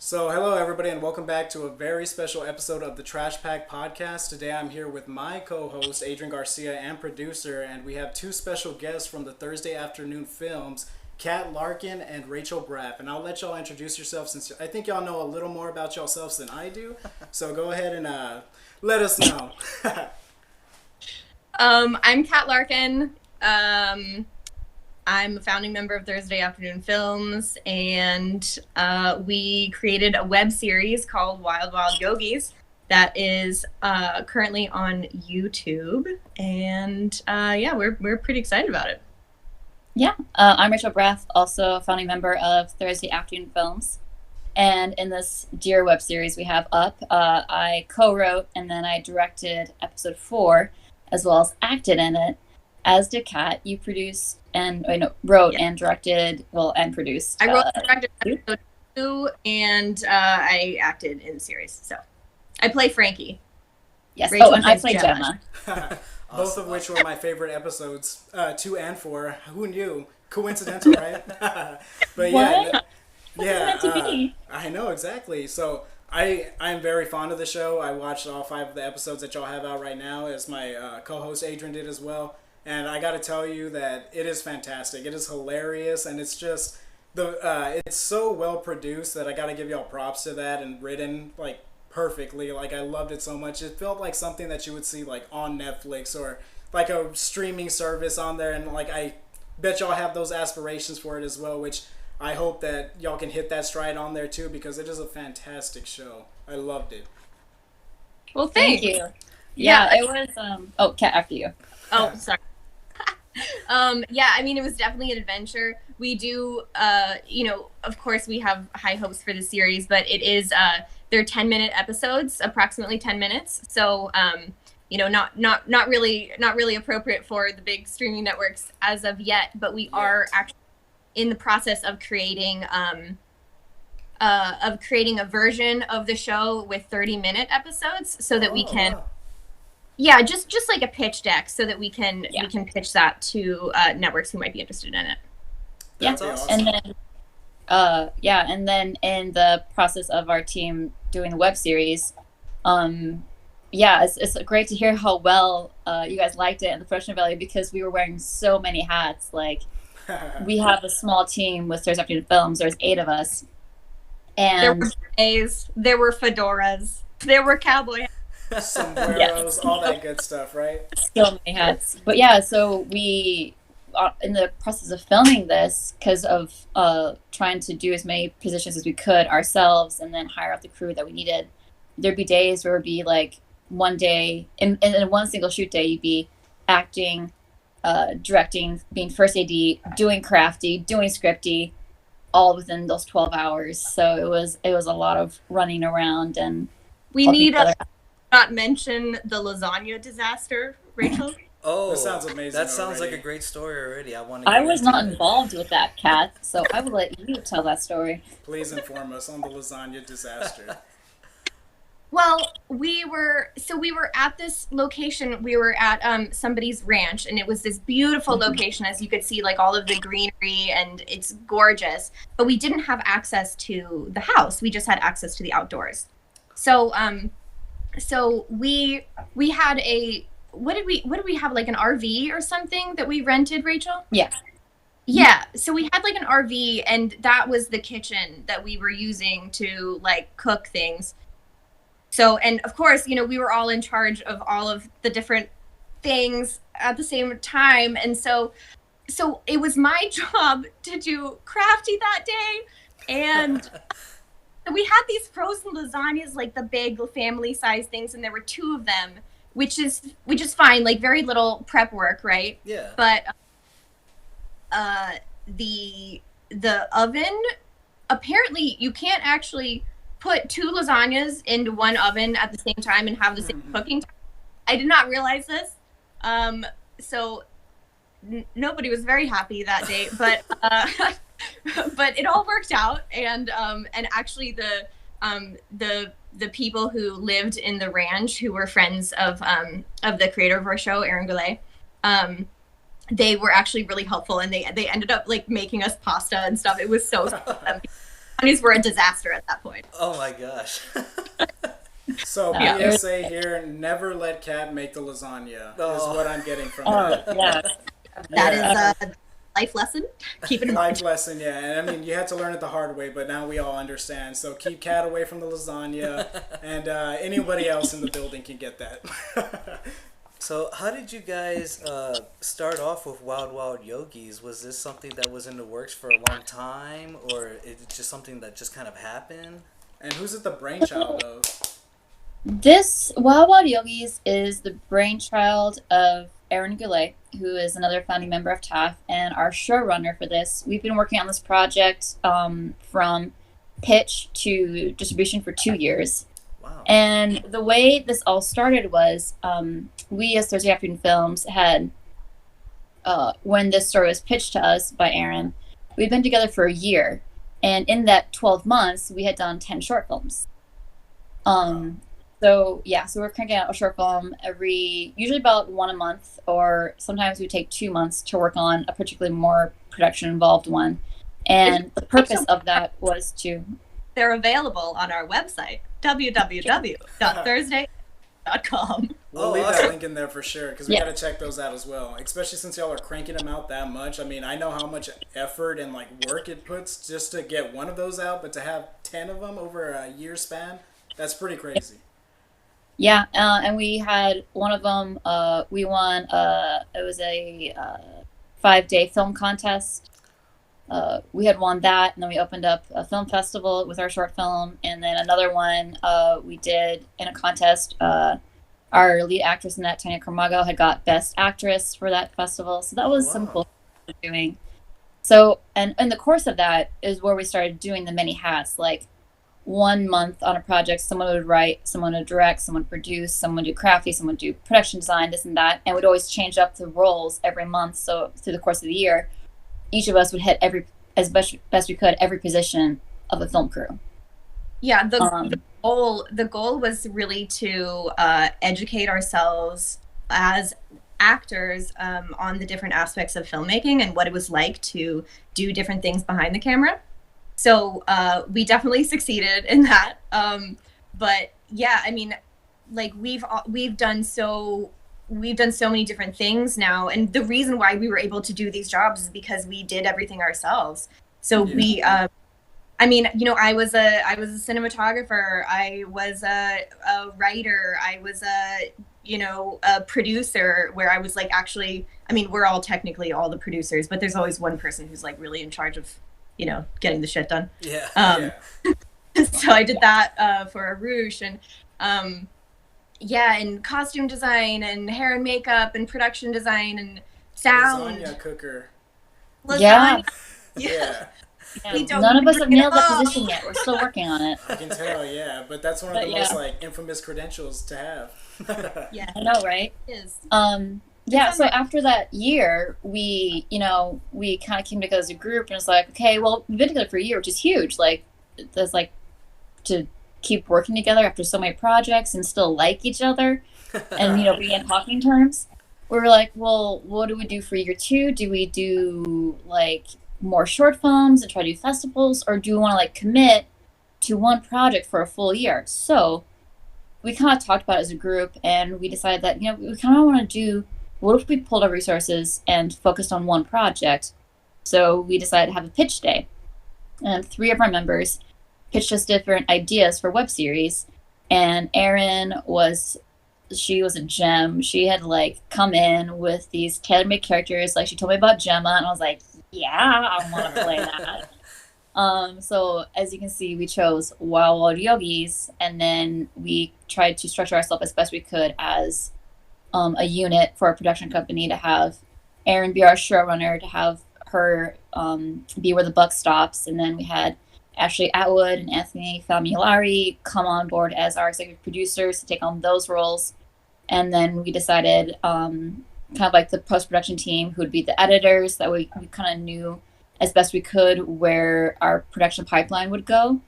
So, hello everybody, and welcome back to a very special episode of the Trashpack podcast. Today, I'm here with my co-host Adrian Garcia and producer, and we have two special guests from the Thursday afternoon films, Kat Larkin and Rachel Braff. And I'll let y'all introduce yourselves since I think y'all know a little more about yourselves than I do. So go ahead and let us know. I'm Kat Larkin. I'm a founding member of Thursday Afternoon Films, and we created a web series called Wild Wild Yogis that is currently on YouTube, and we're pretty excited about it. Yeah, I'm Rachel Braff, also a founding member of Thursday Afternoon Films, and in this dear web series we have up, I co-wrote and then I directed episode 4, as well as acted in it. As did Kat. You produced and wrote and directed, and produced. I wrote and directed episode 2, and I acted in the series. So I play Frankie. Yes. Rachel and I play Gemma. Both of which were my favorite episodes, 2 and 4. Who knew? Coincidental, right? But what? I know exactly. So I'm very fond of the show. I watched all 5 of the episodes that y'all have out right now, as my co-host Adrian did as well. And I got to tell you that it is fantastic. It is hilarious, and it's just it's so well produced that I got to give y'all props to that, and written like perfectly. Like, I loved it so much. It felt like something that you would see like on Netflix or like a streaming service on there, and like I bet y'all have those aspirations for it as well, which I hope that y'all can hit that stride on there too, because it is a fantastic show. I loved it. Well, thank you. Yeah, it was. Kat, after you. Oh, sorry. I mean, it was definitely an adventure. We do, of course we have high hopes for the series, but it is, they're 10-minute episodes, approximately 10 minutes. So, not really appropriate for the big streaming networks as of yet, but we are actually in the process of creating a version of the show with 30-minute episodes so that we can, wow. Yeah, just like a pitch deck, so that we can pitch that to networks who might be interested in it. That's awesome. And then in the process of our team doing the web series, it's great to hear how well you guys liked it and the production value, because we were wearing so many hats. Like, we have a small team with Thursday Afternoon Films. There's 8 of us, and there were berets, there were fedoras, there were cowboy hats. Sombreros, all that good stuff, right? So many hats. But yeah, so we, in the process of filming this, because of trying to do as many positions as we could ourselves and then hire out the crew that we needed, there'd be days where it would be like one day, in one single shoot day, you'd be acting, directing, being first AD, doing crafty, doing scripty, all within those 12 hours. So it was a lot of running around, and we need not mention the Lasagna Disaster, Rachel. Oh, that sounds amazing. That sounds already. like a great story already. I was not involved with that, Kat, so I will let you tell that story. Please inform us on the Lasagna Disaster. Well, we were at this location. We were at somebody's ranch, and it was this beautiful location, as you could see, like all of the greenery, and it's gorgeous. But we didn't have access to the house. We just had access to the outdoors. So we had what did we have, like an RV or something that we rented, Rachel? Yeah. Yeah. So we had like an RV, and that was the kitchen that we were using to like cook things. So, and of course, we were all in charge of all of the different things at the same time. And so it was my job to do crafty that day. And we had these frozen lasagnas, like the big family size things. And there were 2 of them, which is fine, like very little prep work, right? Yeah. But the oven, apparently you can't actually put 2 lasagnas into one oven at the same time and have the same cooking time. I did not realize this. So nobody was very happy that day, but but it all worked out. And actually the people who lived in the ranch, who were friends of the creator of our show, Aaron Goulet, they were actually really helpful, and they ended up like making us pasta and stuff. It was so lasagnas were a disaster at that point. Oh my gosh. So Yeah. PSA here: never let Kat make the lasagna. Is what I'm getting from Oh, that. yeah. That Yeah. is a life lesson. Keep it in mind. Life lesson, yeah. And I mean, you had to learn it the hard way, but now we all understand. So keep Kat away from the lasagna, and anybody else in the building can get that. So how did you guys start off with Wild Wild Yogis? Was this something that was in the works for a long time, or is it just something that just kind of happened? And who's it the brainchild of? This Wild Wild Yogis is the brainchild of Aaron Goulet, who is another founding member of TAF and our showrunner for this. We've been working on this project from pitch to distribution for 2 years. Wow. And the way this all started was we as Thursday Afternoon Films had, when this story was pitched to us by Aaron, we'd been together for a year. And in that 12 months, we had done 10 short films. So we're cranking out a short film usually about one a month, or sometimes we take 2 months to work on a particularly more production involved one. And the purpose of that was to... They're available on our website, www.thursday.com. We'll leave that link in there for sure, because we Yeah. got to check those out as well. Especially since y'all are cranking them out that much. I mean, I know how much effort and like work it puts just to get one of those out, but to have 10 of them over a year span, that's pretty crazy. Yeah, and we had one of them, we won, it was a 5-day film contest. We had won that, and then we opened up a film festival with our short film, and then another one we did in a contest. Our lead actress in that, Tanya Carmago, had got Best Actress for that festival, so that was some cool stuff we were doing. So, and in the course of that is where we started doing the many hats, like 1 month on a project, someone would write, someone would direct, someone would produce, someone would do crafty, someone would do production design, this and that, and we'd always change up the roles every month. So through the course of the year, each of us would hit as best we could every position of a film crew. Yeah, the goal was really to educate ourselves as actors on the different aspects of filmmaking and what it was like to do different things behind the camera. So we definitely succeeded in that. But yeah, I mean, like we've done so many different things now, and the reason why we were able to do these jobs is because we did everything ourselves. So we, I mean, you know, I was a cinematographer, I was a writer, I was a producer, where I was like, actually, I mean, we're all technically all the producers, but there's always one person who's like really in charge of, you know, getting the shit done. Yeah. So I did that for Arush, and and costume design and hair and makeup and production design and sound. Lasagna cooker. Yeah. Yeah. None of us have nailed that position yet. We're still working on it. I can tell, yeah. But that's one of the most like infamous credentials to have. Yeah. I know, right? It is. So after that year, we kind of came together as a group, and it's like, okay, well, we've been together for a year, which is huge. Like, that's like to keep working together after so many projects and still like each other, and be in talking terms. We were like, well, what do we do for year 2? Do we do like more short films and try to do festivals, or do we want to like commit to one project for a full year? So we kind of talked about it as a group, and we decided that we kind of want to do, what if we pulled our resources and focused on one project? So we decided to have a pitch day, and 3 of our members pitched us different ideas for web series. And Erin she was a gem. She had like come in with these tailor-made characters. Like, she told me about Gemma, and I was like, yeah, I want to play that. So as you can see, we chose Wild Wild Yogis, and then we tried to structure ourselves as best we could as a unit for a production company, to have Erin be our showrunner, to have her be where the buck stops, and then we had Ashley Atwood and Anthony Famulari come on board as our executive producers to take on those roles. And then we decided kind of like the post-production team, who would be the editors, that we kind of knew as best we could where our production pipeline would go.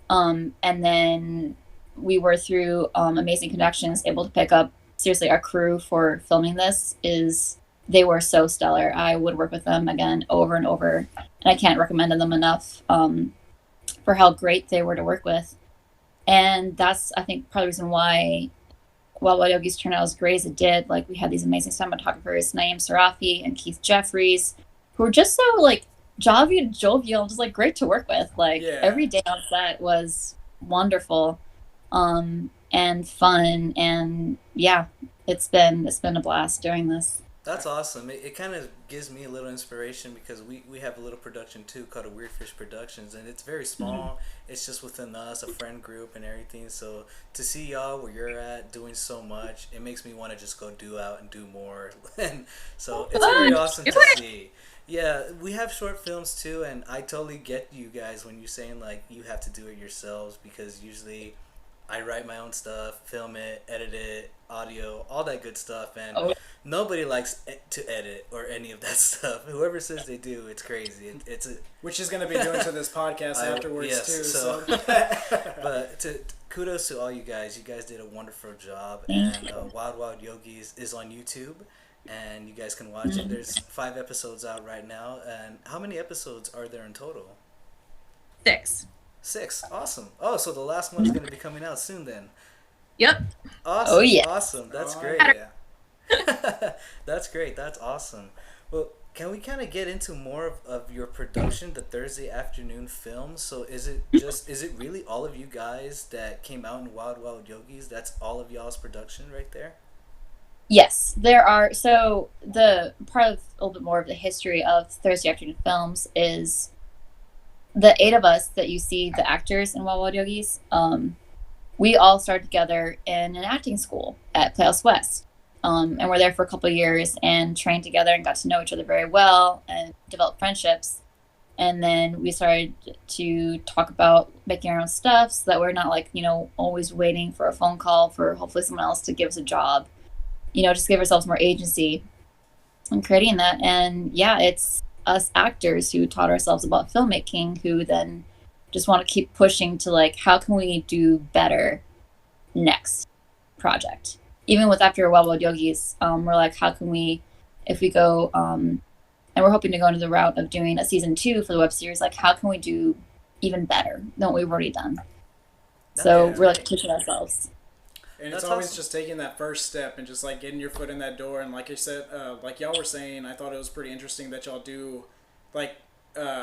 And then we were, through amazing connections, able to pick up, seriously, our crew for filming this. They were so stellar. I would work with them again over and over, and I can't recommend them enough. for how great they were to work with. And that's, I think, part of the reason why Wild Wild Yogis turned out as great as it did. Like, we had these amazing cinematographers, Naeem Sarafi and Keith Jeffries, who were just so, like, jovial, just, like, great to work with. Like, every day on set was wonderful and fun. And, yeah, it's been a blast doing this. That's awesome. It kind of gives me a little inspiration because we have a little production too called a Weird Fish Productions, and it's very small. It's just within us, a friend group and everything. So to see y'all where you're at doing so much, it makes me want to just go do out and do more. And so it's very awesome to see. Yeah, we have short films too, and I totally get you guys when you're saying like you have to do it yourselves, because usually I write my own stuff, film it, edit it, audio, all that good stuff, and nobody likes to edit or any of that stuff. Whoever says they do, it's crazy. Which is going to be doing to this podcast afterwards too. So. But kudos to all you guys. You guys did a wonderful job, and Wild Wild Yogis is on YouTube, and you guys can watch it. There's 5 episodes out right now, and how many episodes are there in total? 6. Awesome. Oh, so the last one's going to be coming out soon then. Yep. Awesome. Oh, yeah. Awesome. That's great. Yeah. That's great. That's awesome. Well, can we kind of get into more of your production, the Thursday afternoon film? So is it really all of you guys that came out in Wild Wild Yogis? That's all of y'all's production right there? Yes, there are. So the part of a little bit more of the history of Thursday afternoon films is the 8 of us that you see, the actors in Wild Wild Yogis, we all started together in an acting school at Playhouse West. And we're there for a couple of years and trained together and got to know each other very well and developed friendships. And then we started to talk about making our own stuff so that we're not like, always waiting for a phone call for hopefully someone else to give us a job, just give ourselves more agency in creating that. And yeah, it's us actors who taught ourselves about filmmaking, who then just want to keep pushing to like, how can we do better next project? Even with after Wild Wild Yogis, we're like, how can we, if we go, and we're hoping to go into the route of doing a season 2 for the web series, like how can we do even better than what we've already done? So we're like pushing ourselves. And it's always just taking that first step and just like getting your foot in that door. And like I said, like y'all were saying, I thought it was pretty interesting that y'all do like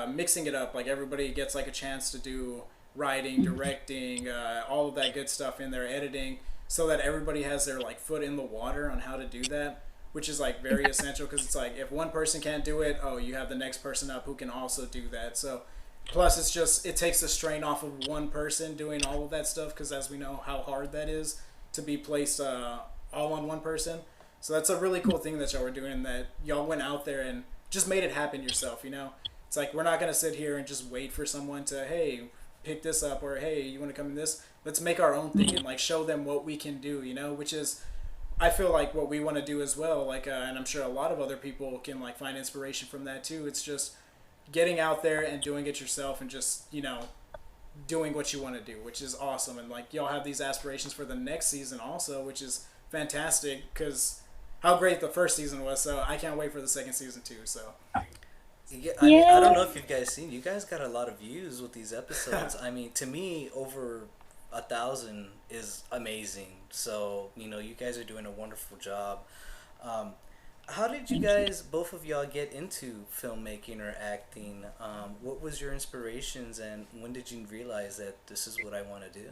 mixing it up. Like everybody gets like a chance to do writing, directing, all of that good stuff in there, editing, so that everybody has their like foot in the water on how to do that, which is like very essential, because it's like if one person can't do it, you have the next person up who can also do that. So plus it's just, it takes the strain off of one person doing all of that stuff, because as we know how hard that is to be placed all on one person. So that's a really cool thing that y'all were doing, that y'all went out there and just made it happen yourself, It's like, we're not going to sit here and just wait for someone to, hey, pick this up, or hey, you want to come in this? Let's make our own thing and like show them what we can do, which is, I feel like what we want to do as well. Like, and I'm sure a lot of other people can like find inspiration from that too. It's just getting out there and doing it yourself and just, doing what you want to do, which is awesome. And like y'all have these aspirations for the next season also, which is fantastic, because how great the first season was. So I can't wait for the second season too. So yeah, I don't know if you guys seen. You guys got a lot of views with these episodes. I mean, to me, over 1,000 is amazing. So you guys are doing a wonderful job. How did you guys, both of y'all, get into filmmaking or acting? What was your inspirations, and when did you realize that this is what I want to do?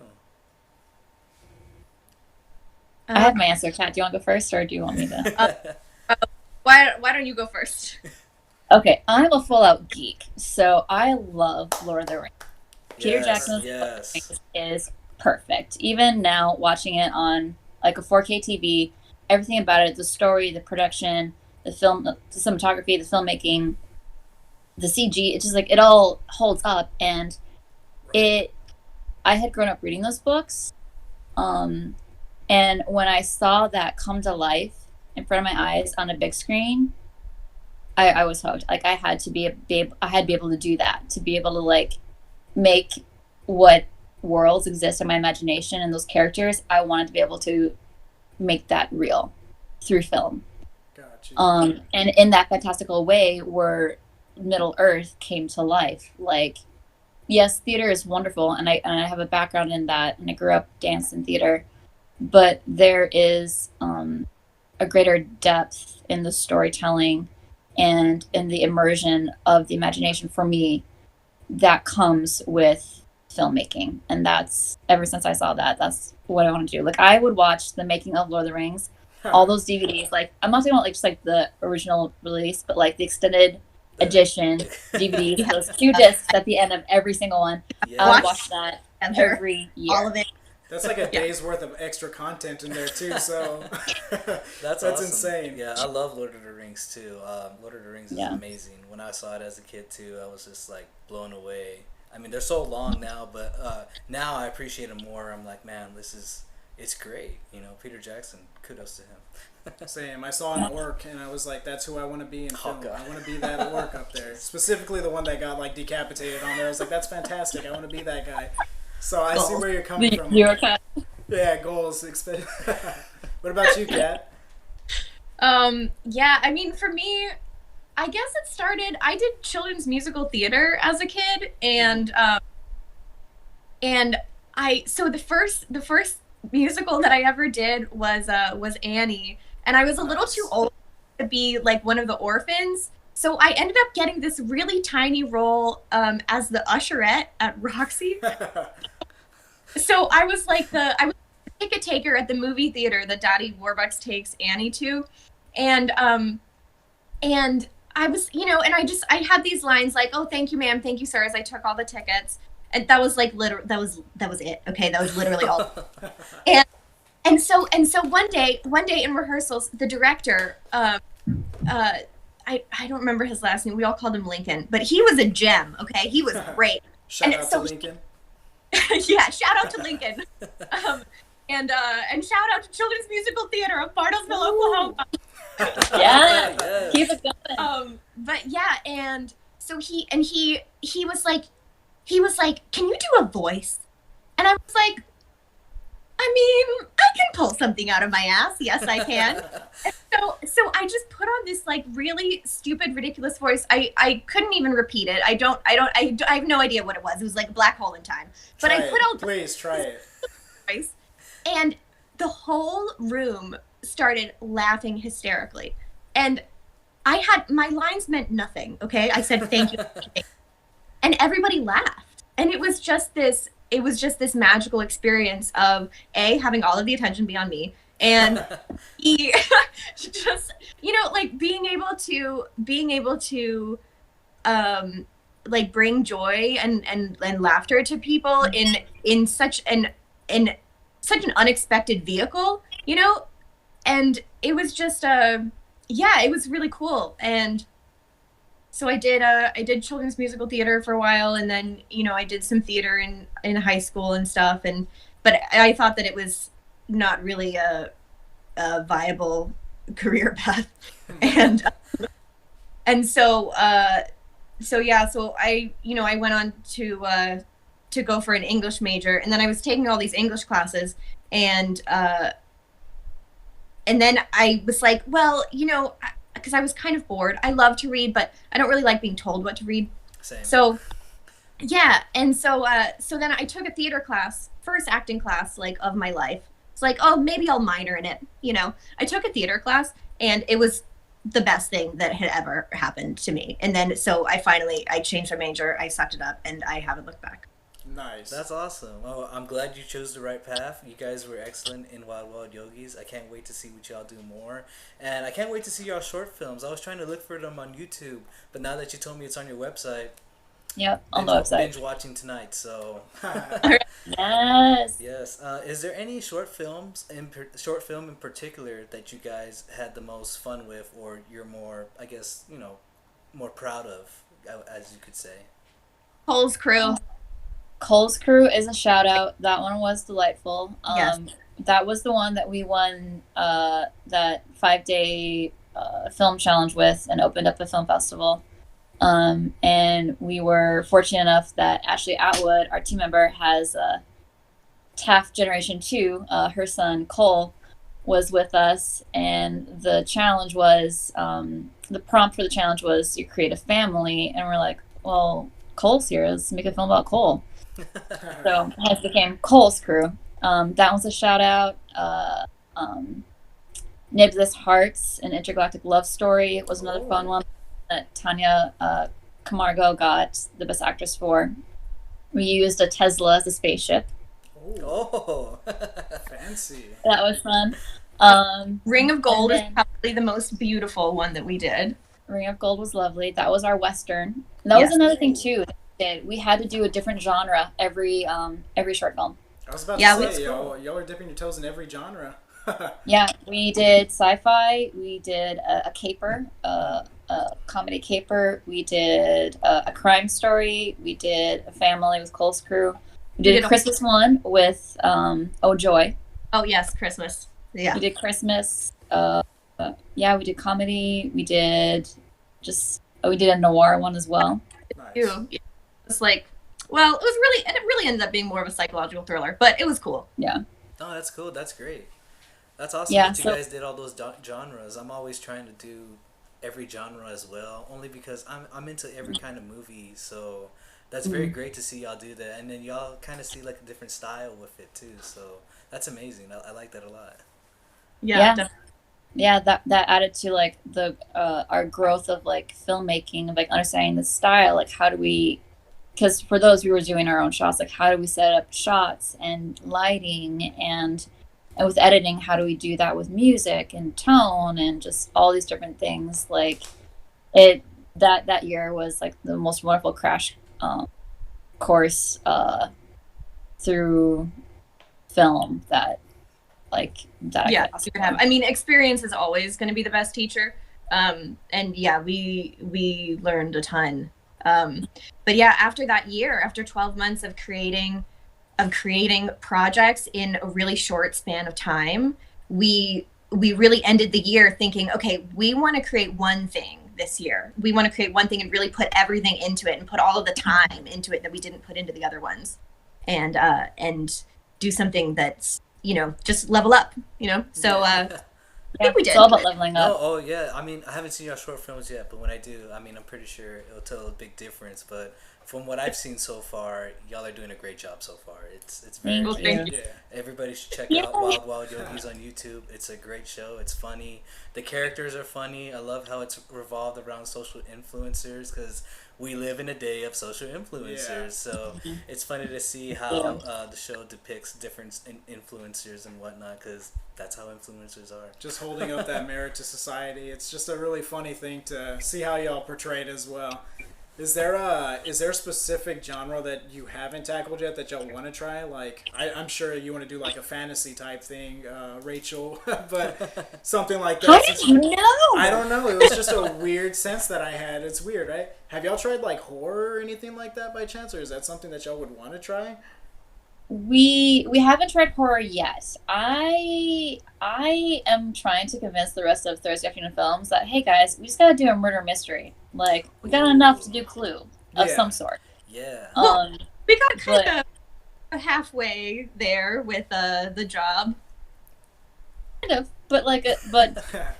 I have my answer, Kat. Do you want to go first, or do you want me to? Why don't you go first? Okay, I'm a full-out geek, so I love Lord of the Rings. Peter Jackson's Lord of the Rings is perfect. Even now, watching it on like a 4K TV, everything about it, the story, the production, the film, the cinematography, the filmmaking, the CG, it's just like it all holds up. And I had grown up reading those books, and when I saw that come to life in front of my eyes on a big screen, I was hooked. Like I had to be able to do that, to be able to like make what worlds exist in my imagination and those characters. I wanted to be able to make that real through film. Gotcha. And in that fantastical way where Middle Earth came to life, like yes, theater is wonderful, and I have a background in that, and I grew up dance and theater, but there is a greater depth in the storytelling and in the immersion of the imagination for me that comes with filmmaking. And that's, ever since I saw that, that's what I want to do. Like, I would watch the making of Lord of the Rings, all those DVDs. Like, I'm not talking about like just like the original release, but like the extended edition DVDs, those 2 discs at the end of every single one. Yes. I would watch that every year. All of it. That's like a day's worth of extra content in there too. So That's awesome. insane. Yeah, I love Lord of the Rings too. Lord of the Rings is amazing. When I saw it as a kid too, I was just like blown away. I mean, they're so long now, but now I appreciate them more. I'm like, man, it's great. You know, Peter Jackson, kudos to him. Same. I saw an orc and I was like, that's who I want to be in film. God. I want to be that orc up there. Specifically the one that got like decapitated on there. I was like, that's fantastic. I want to be that guy. So I see where you're coming from. Yeah, goals. What about you, Kat? Yeah, I mean, for me, I guess it started, I did children's musical theater as a kid, and so the first musical that I ever did was Annie, and I was a little too old to be like one of the orphans. So I ended up getting this really tiny role as the usherette at Roxy. So I was like the ticket taker at the movie theater that Daddy Warbucks takes Annie to, and I was, you know, and I had these lines like, "Oh, thank you, ma'am, thank you, sir," as I took all the tickets, and that was like that was it. Okay, that was literally all. and so one day in rehearsals, the director, I don't remember his last name. We all called him Lincoln, but he was a gem. Okay, he was great. Shout out to Lincoln. Yeah, shout out to Lincoln. And shout out to Children's Musical Theater of Bartlesville, Oklahoma. Yeah, keep it going. But yeah, and so he was like, "Can you do a voice?" And I was like, "I mean, I can pull something out of my ass. Yes, I can." And so I just put on this like really stupid, ridiculous voice. I couldn't even repeat it. I have no idea what it was. It was like a black hole in time. But Please try it. Voice, and the whole room started laughing hysterically. And my lines meant nothing. Okay, I said thank you, and everybody laughed. And it was just this magical experience of having all of the attention be on me, and just, you know, like being able to like bring joy and laughter to people in such an unexpected vehicle, you know. And it was just it was really cool. And so I did children's musical theater for a while, and then, you know, I did some theater in high school and stuff, but I thought that it was not really a viable career path. and so I, you know, I went on to go for an English major, and then I was taking all these English classes, and then I was like, well, you know, because I was kind of bored. I love to read, but I don't really like being told what to read. Same. So, yeah, and so then I took a theater class, first acting class like of my life. It's like, oh, maybe I'll minor in it, you know. I took a theater class, and it was the best thing that had ever happened to me. And then so I changed my major, I sucked it up, and I haven't looked back. Nice. That's awesome. Well, I'm glad you chose the right path. You guys were excellent in Wild Wild Yogis. I can't wait to see what y'all do more. And I can't wait to see y'all short films. I was trying to look for them on YouTube, but now that you told me it's on your website, yep, on the website. Binge watching tonight, so. Yes. Yes. Is there any short film in particular that you guys had the most fun with, or you're more, I guess, you know, more proud of, as you could say? Cole's Crew. Cole's Crew is a shout out. That one was delightful. Yes. That was the one that we won that 5-day film challenge with, and opened up a film festival. And we were fortunate enough that Ashley Atwood, our team member, has Taft Generation 2. Her son Cole was with us, and the challenge was the prompt for the challenge was you create a family, and we're like, well, Cole's here. Let's make a film about Cole. So hence became Cole's Crew. That one's a shout out. Nibs Hearts, an intergalactic love story, was another fun one that Tanya Camargo got the best actress for. We used a Tesla as a spaceship. Oh, fancy. That was fun. Ring of Gold is probably the most beautiful one that we did. Ring of Gold was lovely. That was our Western. That was another thing too. We had to do a different genre every short film. I was about to say, y'all are dipping your toes in every genre. Yeah, we did sci-fi. We did a caper, a comedy caper. We did a crime story. We did a family with Cole's Crew. We did a Christmas one with Oh Joy. Oh yes, Christmas. Yeah. We did Christmas. Yeah, we did comedy. We did we did a noir one as well. Nice. It's like, well, it really ended up being more of a psychological thriller, but it was cool. Yeah. Oh, that's cool. That's great. That's awesome that you guys did all those genres. I'm always trying to do every genre as well, only because I'm into every kind of movie, so that's very great to see y'all do that. And then y'all kind of see like a different style with it too, so that's amazing. I like that a lot. Yeah, that added to like the our growth of like filmmaking, of like understanding the style, like how do we, because for those we were doing our own shots, like how do we set up shots and lighting, and with editing, how do we do that with music and tone and just all these different things. Like that year was like the most wonderful crash course through film that I could have. I mean, experience is always going to be the best teacher. And yeah, we learned a ton. But yeah, after that year, after 12 months of creating projects in a really short span of time, we really ended the year thinking, okay, we want to create one thing this year. We want to create one thing and really put everything into it and put all of the time into it that we didn't put into the other ones, and do something that's, just level up, So I think we did. It's all about leveling up. Oh yeah. I mean, I haven't seen your short films yet, but when I do, I mean, I'm pretty sure it'll tell a big difference. But from what I've seen so far, y'all are doing a great job so far. It's very Thank you. Yeah. Everybody should check out Wild Wild Yogis on YouTube. It's a great show. It's funny. The characters are funny. I love how it's revolved around social influencers, because we live in a day of social influencers. So it's funny to see how the show depicts different influencers and whatnot, because that's how influencers are. Just holding up that mirror to society. It's just a really funny thing to see how y'all portray it as well. Is there a specific genre that you haven't tackled yet that y'all want to try? Like, I'm sure you want to do like a fantasy type thing, Rachel, but something like that. How did you know? I don't know. It was just a weird sense that I had. It's weird, right? Have y'all tried like horror or anything like that by chance, or is that something that y'all would want to try? We haven't tried horror yet. I am trying to convince the rest of Thursday Afternoon Films that, hey guys, we just gotta do a murder mystery. Like, we got enough to do Clue of some sort. Yeah. We got kind of halfway there with the job. Kind of, but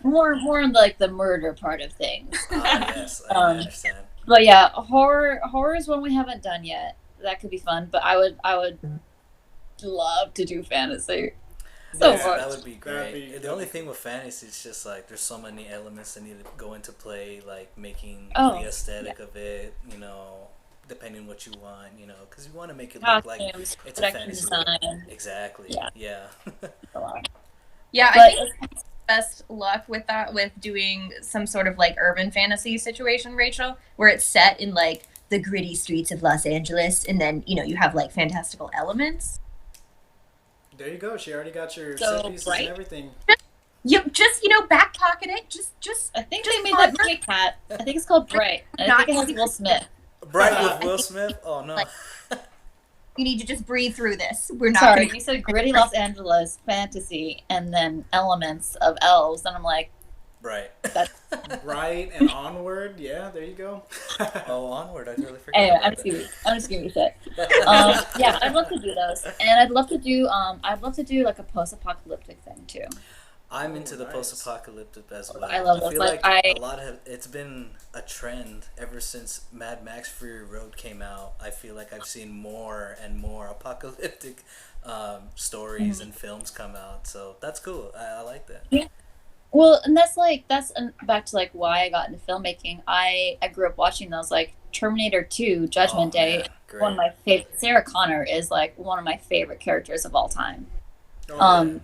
more on like the murder part of things. Yes, I understand. But yeah, horror is one we haven't done yet. That could be fun, but I would love to do fantasy. That would be great. The only thing with fantasy is just like there's so many elements that need to go into play, like making the aesthetic of it, depending on what you want, because you want to make it look like it's a fantasy world. Exactly. Yeah. Yeah, I think best luck with that, with doing some sort of like urban fantasy situation, Rachel, where it's set in like the gritty streets of Los Angeles, and then you have like fantastical elements. There you go. She already got your set pieces and everything. You just back pocket it. Just I think they made that movie cat. I think it's called Bright. And I think it has Will Smith. Bright with Will Smith? Oh no. You need to just breathe throrough this. We're not. Sorry, you said gritty Los Angeles fantasy and then elements of elves, and I'm like, Right. Right, and Onward. Yeah, there you go. Oh, Onward. I totally forgot. Anyway, I'm just giving you shit. Yeah, I'd love to do those, and I'd love to do like a post-apocalyptic thing too. I'm into the nice. post-apocalyptic as well. I love those. feel Like, a lot of it's been a trend ever since Mad Max Fury Road came out. I feel like I've seen more and more apocalyptic stories and films come out. So that's cool. I like that. Yeah. Well, and that's back to like why I got into filmmaking. I grew up watching those, like Terminator 2, Judgment Day. Man, great. One of my favorite. Sarah Connor is like one of my favorite characters of all time. Oh,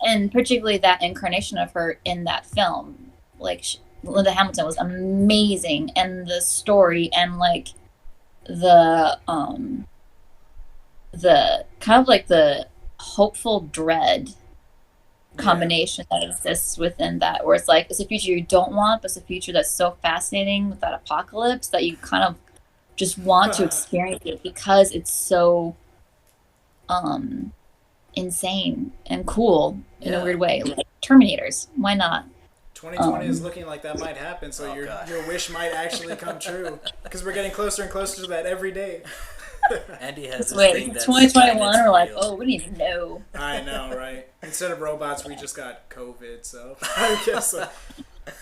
And particularly that incarnation of her in that film, like Linda Hamilton was amazing, and the story and like the kind of like the hopeful dread combination that exists within that, where it's like it's a future you don't want, but it's a future that's so fascinating with that apocalypse that you kind of just want to experience it because it's so insane and cool in a weird way. Like Terminators, why not? 2020 is looking like that might happen, so your wish might actually come true because we're getting closer and closer to that every day. Andy has this Wait, thing that's 2021 we're like, real. oh, we didn't even know. I know, right? Instead of robots, we just got COVID, so I guess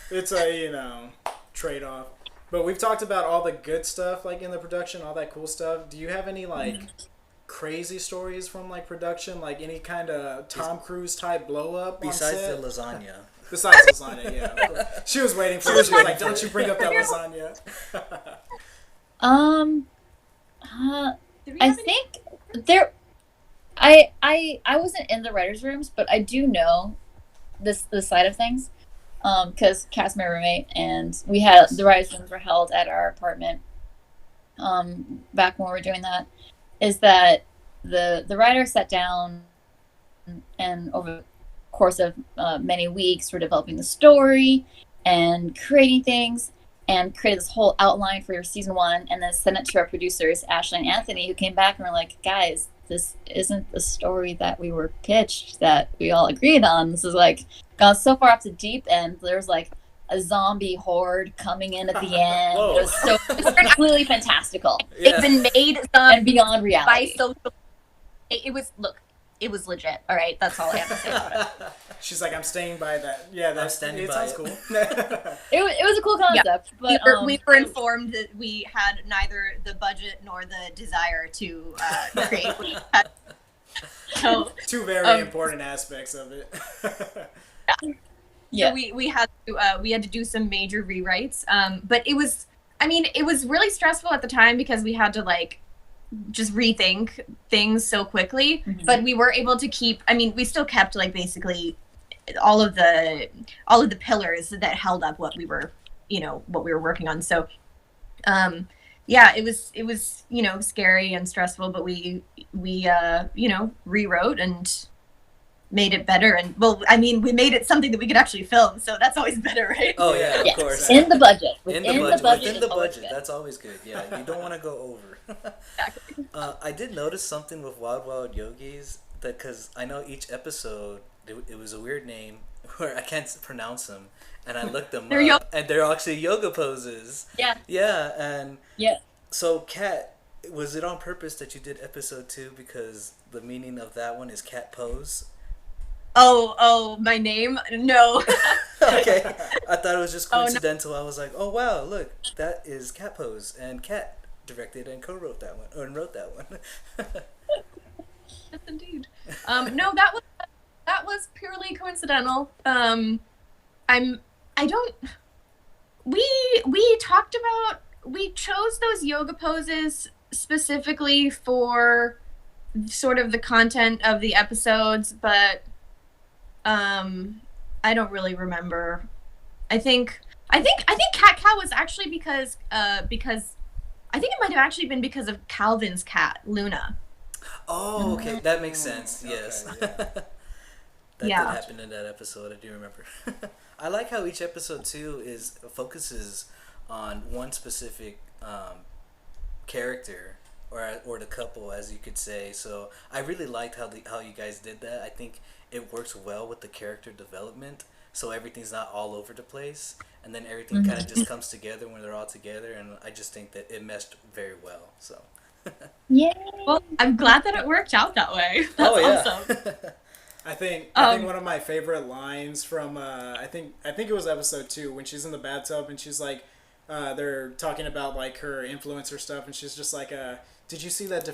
it's a, trade-off. But we've talked about all the good stuff, like, in the production, all that cool stuff. Do you have any, like, crazy stories from, like, production? Like, any kind of Tom Cruise-type blow-up Besides on set? the lasagna. Besides lasagna, yeah. She was waiting for it. She was like, don't you bring up that lasagna. I think there. I wasn't in the writers' rooms, but I do know this side of things, because Kat's my roommate, and we had the writers' rooms were held at our apartment. Back when we were doing that, is that the writer sat down, and over the course of many weeks, were developing the story and creating things. And created this whole outline for season 1, and then sent it to our producers, Ashley and Anthony, who came back and were like, guys, this isn't the story that we were pitched, that we all agreed on. This is like gone so far off the deep end. There's like a zombie horde coming in at the end. It was completely fantastical. Yeah. It's been made and beyond reality. By social. It was legit. All right, that's all I have to say about it. She's like, I'm staying by that. Yeah, that's standing by. It sounds cool. it was a cool concept, but we were informed that we had neither the budget nor the desire to create. What we had. So, two very important aspects of it. Yeah. So we had to do some major rewrites. But it was really stressful at the time because we had to like just rethink things so quickly, but we were able to keep, we still kept like basically all of the pillars that held up what we were working on. So it was scary and stressful, but we rewrote and made it better. And we made it something that we could actually film, so that's always better, right? Oh yeah, of course. In the budget. Within the budget. That's always good. Yeah, you don't want to go over. Exactly. I did notice something with Wild Wild Yogis, that because I know each episode it was a weird name where I can't pronounce them, and I looked them up, and they're actually yoga poses. Yeah. Yeah, and yeah. So Kat, was it on purpose that you did episode 2 because the meaning of that one is cat pose? Oh, my name? No. Okay. I thought it was just coincidental. I was like, oh wow, look, that is Cat Pose, and Kat directed and co-wrote that one, or wrote that one. Yes, indeed. No, that was purely coincidental. We chose those yoga poses specifically for sort of the content of the episodes, but I don't really remember. I think cat cow was actually because I think it might have actually been because of Calvin's cat, Luna. Oh, okay, that makes sense. Yes. Okay, yeah. That did happen in that episode. I do remember. I like how each episode too focuses on one specific character or the couple, as you could say. So I really liked how you guys did that. I think it works well with the character development, so everything's not all over the place, and then everything kind of just comes together when they're all together, and I just think that it meshed very well. So yeah. Well, I'm glad that it worked out that way. That's awesome. I think one of my favorite lines from I think it was episode 2 when she's in the bathtub and she's like they're talking about like her influencer stuff and she's just like did you see that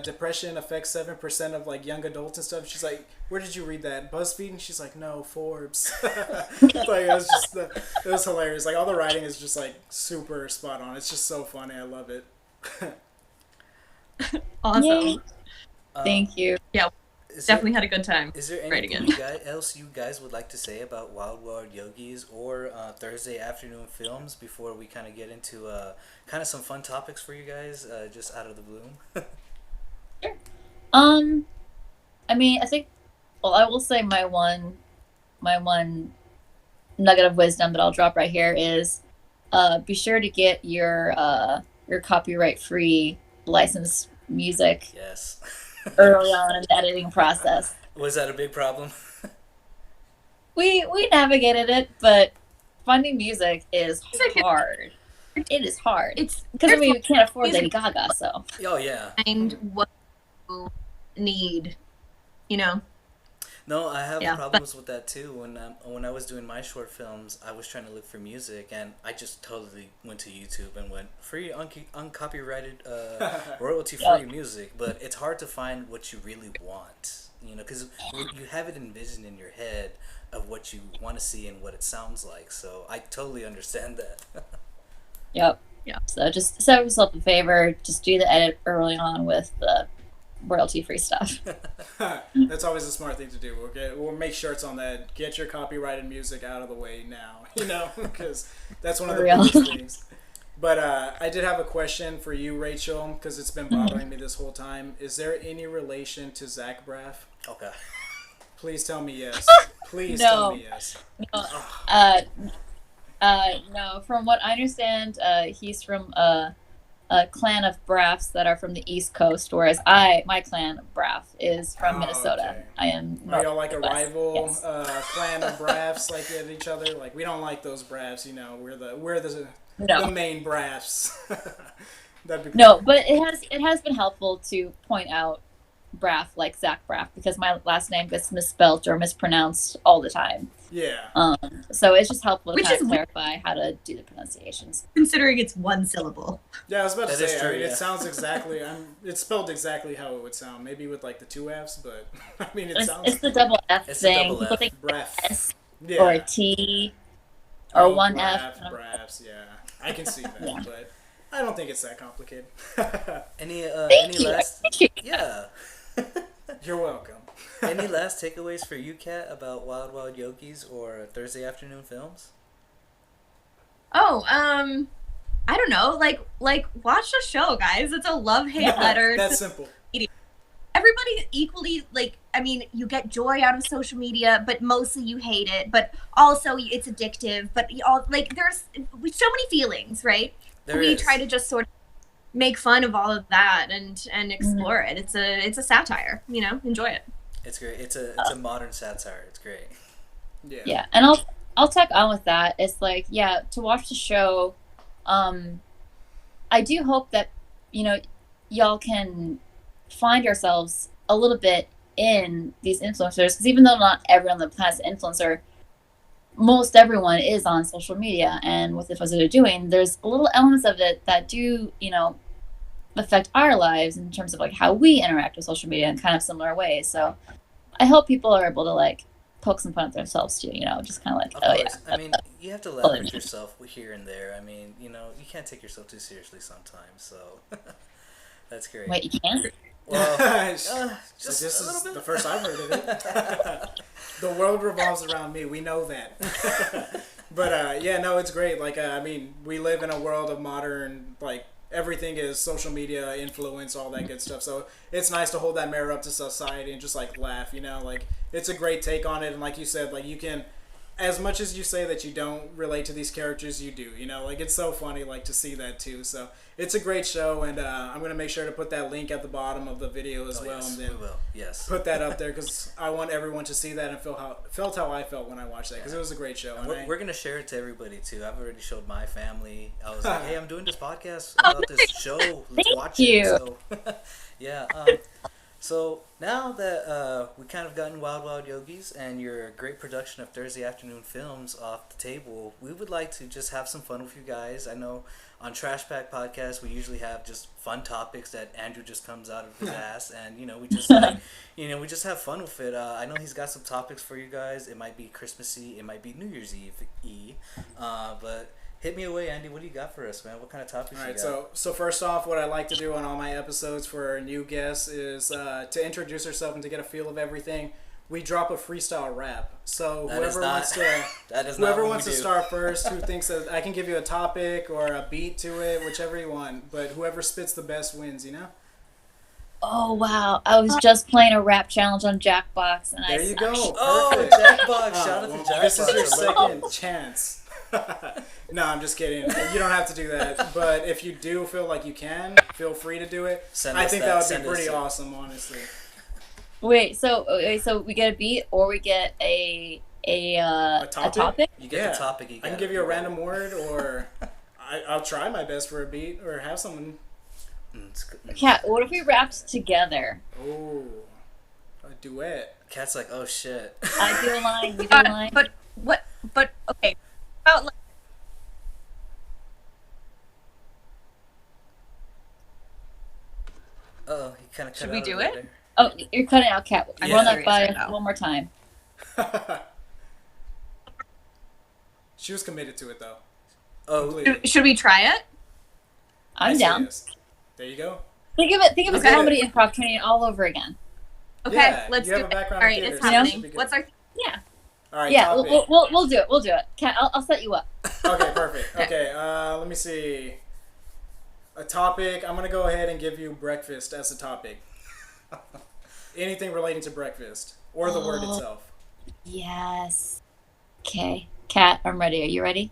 depression affects 7% of like young adults and stuff? She's like, where did you read that? BuzzFeed? And she's like, no, Forbes. Like it was hilarious. Like all the writing is just like super spot on. It's just so funny. I love it. Awesome. Yay. Thank you. Yeah, definitely had a good time. Is there writing anything it. else you guys would like to say about Wild Wild Yogis or Thursday afternoon films before we kind of get into kind of some fun topics for you guys, just out of the blue? Sure. I mean, I think. Well, I will say my one nugget of wisdom that I'll drop right here is, be sure to get your copyright-free licensed music. Yes. Early on in the editing process. Was that a big problem? We navigated it, but finding music is hard. It is hard. It's because we can't afford Lady Gaga, so. Oh yeah. Find what you need, you know. No, I have problems with that too. When I was doing my short films, I was trying to look for music, and I just totally went to YouTube and went free, uncopyrighted, royalty-free music. But it's hard to find what you really want, you know, because you have it envisioned in your head of what you want to see and what it sounds like. So I totally understand that. Yep. Yeah. So just set yourself a favor. Just do the edit early on with the royalty-free stuff. That's always a smart thing to do. We'll make sure it's on that. Get your copyrighted music out of the way now, you know, because that's one of the biggest things. But I did have a question for you, Rachel, because it's been bothering me this whole time. Is there any relation to Zach Braff? Okay. Please tell me yes. Please No. tell me yes. No. From what I understand, he's from a clan of Braffs that are from the East Coast, whereas my clan of Braff is from Minnesota. Okay. I am. Are y'all like a rival Yes. clan of Braffs, like at each other? Like we don't like those Braffs, you know. We're the main Braffs. That'd be cool. No, but it has been helpful to point out Braff like Zach Braff because my last name gets misspelt or mispronounced all the time. Yeah. So it's just helpful to Which kind of is clarify how to do the pronunciations. Considering it's one syllable. Yeah, I was about to That is say. true, I mean, yeah. it sounds exactly. It's spelled exactly how it would sound. Maybe with like the 2 F's, but I mean, it sounds. It's the double F It's the thing. double People F. think Braff. S Yeah. or a T or one Braff, F. Braffs, yeah. I can see that, Yeah. but I don't think it's that complicated. Thank Any you. last? Thank you. Yeah. You're welcome. Any last takeaways for you, Kat, about Wild Wild Yogis or Thursday afternoon films? Oh, I don't know. Like watch the show, guys. It's a love-hate letter. That's simple. Everybody equally, like, I mean, you get joy out of social media, but mostly you hate it. But also, it's addictive. But there's so many feelings, right? We try to just sort of make fun of all of that and explore it. It's a satire, you know. Enjoy it. It's great. It's a modern satire. It's great. Yeah. Yeah, and I'll tag on with that. It's like, yeah, to watch the show, I do hope that, you know, y'all can find yourselves a little bit in these influencers, because even though not everyone on the planet is an influencer, most everyone is on social media, and with the influencers they're doing, there's little elements of it that do, you know, affect our lives in terms of like how we interact with social media in kind of similar ways. So I hope people are able to like poke some fun at themselves too, you know, just kind of like, Of oh course. yeah. I mean, you have to laugh at yourself here and there. I mean, you know, you can't take yourself too seriously sometimes. So that's great. Wait, you can't? Well, This just a little is bit. the first I've heard of it. The world revolves around me. We know that. But yeah, no, it's great. Like, I mean, we live in a world of modern, like, everything is social media, influence, all that good stuff. So it's nice to hold that mirror up to society and just, like, laugh, you know? Like, it's a great take on it. And like you said, like, you can, as much as you say that you don't relate to these characters, you do, you know? Like, it's so funny, like, to see that, too. So it's a great show, and I'm going to make sure to put that link at the bottom of the video as well. Yes, And then we will. Yes. put that up there because I want everyone to see that and felt how I felt when I watched that, because it was a great show. And We're gonna share it to everybody too. I've already showed my family. I was like, "Hey, I'm doing this podcast about this show. Let's watch it." So, yeah. So now that we kind of gotten Wild Wild Yogis and your great production of Thursday afternoon films off the table, we would like to just have some fun with you guys. I know on Trashpack podcast we usually have just fun topics that Andrew just comes out of his ass, and we just we just have fun with it. I know he's got some topics for you guys. It might be Christmassy, it might be New Year's Eve, but. Hit me away, Andy. What do you got for us, man? What kind of topics you got? So first off, what I like to do on all my episodes for new guests is to introduce yourself and to get a feel of everything. We drop a freestyle rap. So whoever wants to start first, who thinks that I can give you a topic or a beat to it, whichever you want. But whoever spits the best wins, Oh wow! I was just playing a rap challenge on Jackbox, and there you go. Oh, Jackbox! Shout out to Jackbox. This is your second chance. No, I'm just kidding. You don't have to do that. But if you do feel like you can, feel free to do it. I think that would be pretty awesome, honestly. Wait, so we get a beat or we get a topic? You get the topic. I can give you a random word, or I'll try my best for a beat, or have someone. Kat, what if we rapped together? Oh, a duet. Kat's like, oh shit. I do a line, you do a line. But what? But okay. About like. Oh, he kind of cut Should out we do right it? there. Oh, you're cutting out, Kat. Run that by right one more time. She was committed to it, though. Oh, Should we try it? I'm down. Yes. There you go. Think of it as comedy improv training all over again. Okay, Yeah, let's you do have it. a background All in right, it's theater, so happening. should be good. What's our? Yeah. All right. Yeah, topic. we'll do it. We'll do it. Kat, I'll set you up. Okay, perfect. Okay, let me see. A topic. I'm gonna go ahead and give you breakfast as a topic. Anything relating to breakfast or the word itself. Yes. Okay, Kat, I'm ready. Are you ready?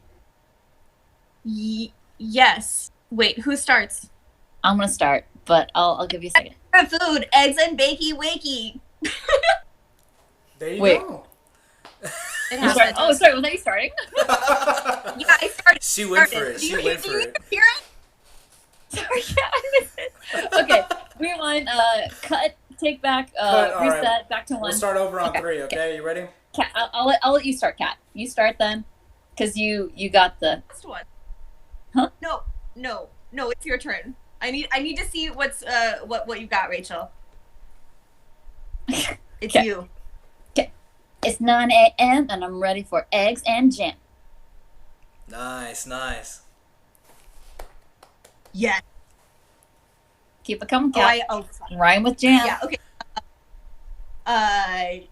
Yes. Wait, who starts? I'm gonna start, but I'll give you a second. Food, eggs and bakey wakey. There you Wait. go. It Sorry. happened. Oh, sorry. Was that you starting? Yeah, I started. she went for it. Do She you went for it. hear it? Sorry, yeah, I missed it. Okay, rewind. Cut. Take back. Cut, all reset. right. Back to one. We'll start over on Okay. 3. Okay, you ready? Kat, I'll let you start, Kat. You start then, because you got the. Next one. Huh? No. It's your turn. I need to see what you got, Rachel. It's Okay. you. It's 9 a.m. and I'm ready for eggs and jam. Nice. Yes. Keep it coming, Kat. Rhyme with jam. Yeah. Okay.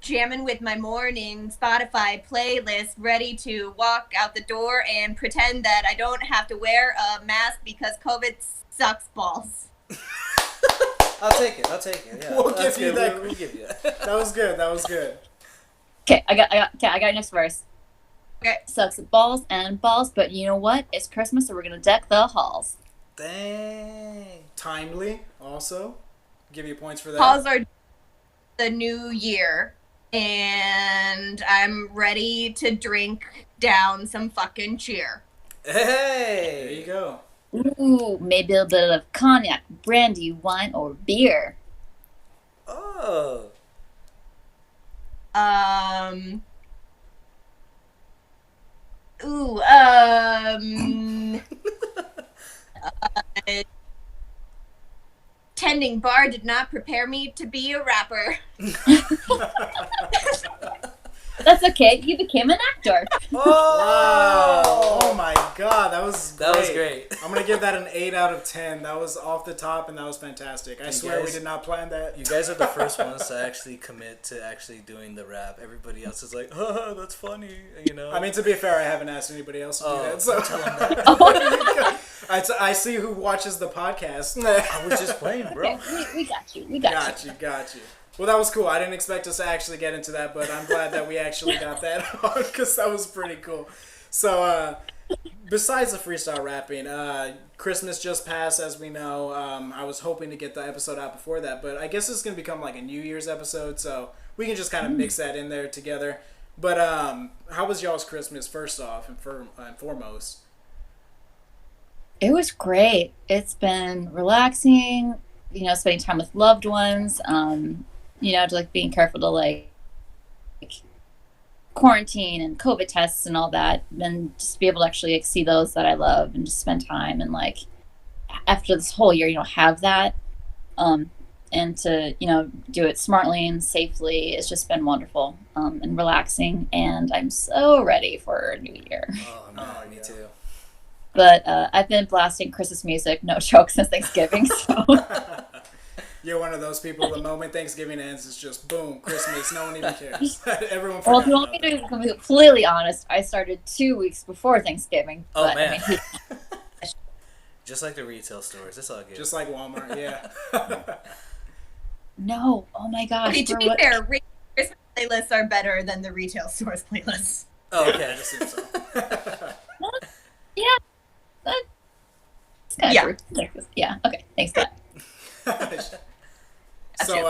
Jamming with my morning Spotify playlist, ready to walk out the door and pretend that I don't have to wear a mask because COVID sucks balls. I'll take it. Yeah, We'll give you that. We'll give you that. That was good. Okay, I got your next verse. Okay. Sucks balls and balls, but you know what? It's Christmas, so we're gonna deck the halls. Dang. Timely, also. Give you points for that. Calls are the new year, and I'm ready to drink down some fucking cheer. There Hey. you go. Ooh, maybe a bit of cognac, brandy, wine, or beer. Oh. Ooh, tending bar did not prepare me to be a rapper. That's okay. You became an actor. Wow. Oh my god, that was great. I'm going to give that an 8 out of 10. That was off the top and that was fantastic. I swear we did not plan that. You guys are the first ones to actually commit to actually doing the rap. Everybody else is like, oh, that's funny, I mean, to be fair, I haven't asked anybody else to do that. So tell them that. I see who watches the podcast. I was just playing, bro. Okay, we got you. We got you. Got you. Well, that was cool. I didn't expect us to actually get into that, but I'm glad that we actually got that on because that was pretty cool. So, besides the freestyle rapping, Christmas just passed, as we know. I was hoping to get the episode out before that, but I guess it's going to become like a New Year's episode, so we can just kind of mix that in there together. But how was y'all's Christmas, first off and foremost? It was great. It's been relaxing, spending time with loved ones, to like being careful to like quarantine and COVID tests and all that, and just be able to actually like see those that I love and just spend time and like after this whole year, have that, and to do it smartly and safely. It's just been wonderful, and relaxing, and I'm so ready for a new year. Oh no, me too. But I've been blasting Christmas music, no joke, since Thanksgiving. So you're one of those people. The moment Thanksgiving ends, it's just boom, Christmas. No one even cares. Everyone. Well, if you want me to be completely honest, I started 2 weeks before Thanksgiving. Oh but, man. Just like the retail stores, it's all good. Just like Walmart, yeah. No, oh my gosh. Okay, to be fair, Christmas playlists are better than the retail stores playlists. Oh, okay, I just assume so. Yeah, that's kind of true. Yeah, okay, thanks, Kat. So,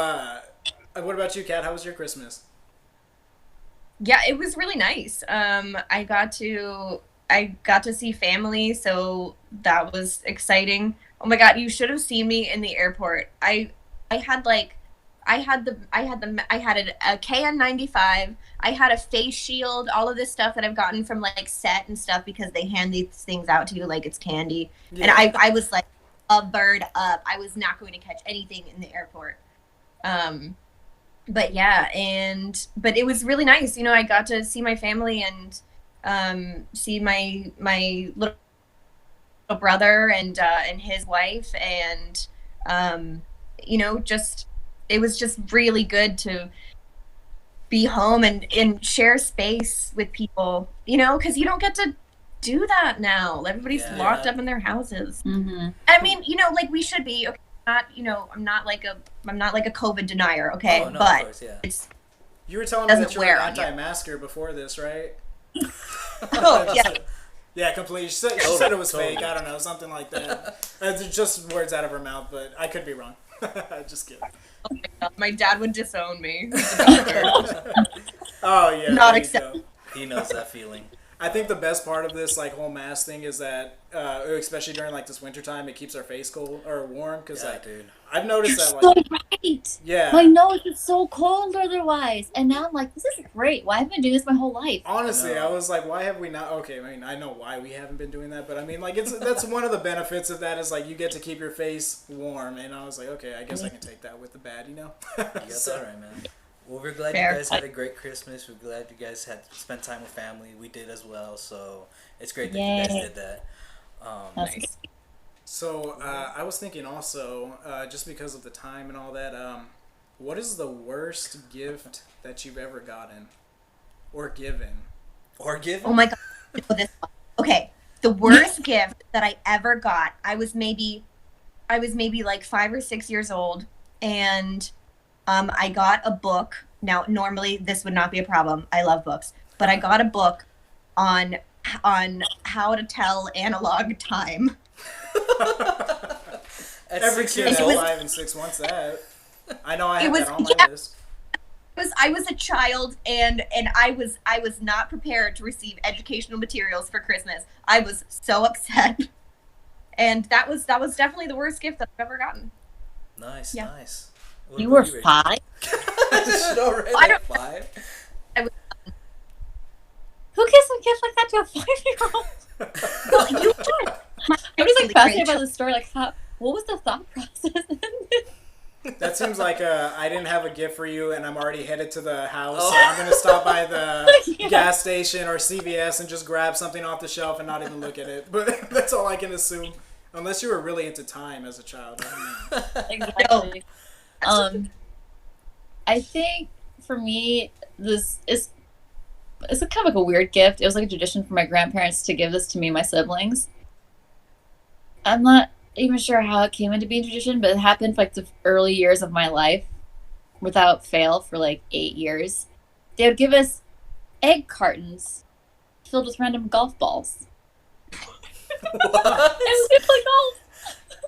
what about you, Kat? How was your Christmas? Yeah, it was really nice. I got to see family, so that was exciting. Oh my god, you should have seen me in the airport. I had a KN95. I had a face shield, all of this stuff that I've gotten from like set and stuff because they hand these things out to you like it's candy. Yeah. And I was like a bird up. I was not going to catch anything in the airport. But yeah, but it was really nice. I got to see my family and see my little brother and his wife, and it was just really good to be home and share space with people, because you don't get to do that now. Everybody's locked up in their houses. Mm-hmm. I mean, like we should be. Okay, I'm not like a COVID denier. Okay, oh, no, but of course, yeah. It's. You were telling me that you were an anti-masker before this, right? Oh yeah. Yeah, completely. She said it was fake. I don't know, something like that. It's just words out of her mouth, but I could be wrong. Just kidding. Oh my God, my dad would disown me. Oh yeah. Not acceptable. He knows that feeling. I think the best part of this like whole mask thing is that, especially during like this wintertime, it keeps our face cold or warm. Because dude, I've noticed that. So right. Yeah. I know it's so cold otherwise, and now I'm like, this is great. Why haven't I been doing this my whole life? Honestly, I was like, why have we not? Okay, I mean, I know why we haven't been doing that, but I mean, like, that's one of the benefits of that is like you get to keep your face warm, and I was like, okay, I guess I can take that with the bad, You got that right, man. Well, we're glad Fair. you guys had a great Christmas. We're glad you guys had spent time with family. We did as well, so it's great that you guys did that. Nice. So I was thinking also, just because of the time and all that, what is the worst gift that you've ever gotten or given? Oh my God! Okay, the worst gift that I ever got. I was maybe like 5 or 6 years old, and I got a book. Now, normally this would not be a problem. I love books, but I got a book on how to tell analog time. Every kid at 5 and 6 wants that. I know I have that on my list. I was a child, and I was not prepared to receive educational materials for Christmas. I was so upset, and that was definitely the worst gift that I've ever gotten. Nice, yeah. Nice. You were 5? I don't. 5. Who gives a gift like that to a 5-year-old? Well, you should. I'm just like fascinated by the story. Like, what was the thought process? That seems like I didn't have a gift for you, and I'm already headed to the house. So I'm gonna stop by the gas station or CVS and just grab something off the shelf and not even look at it. But that's all I can assume, unless you were really into time as a child. I don't know. Exactly. I think for me, this is it's kind of like a weird gift. It was like a tradition for my grandparents to give this to me and my siblings. I'm not even sure how it came into being tradition, but it happened for like the early years of my life without fail for like 8 years. They would give us egg cartons filled with random golf balls. What? And we could play golf.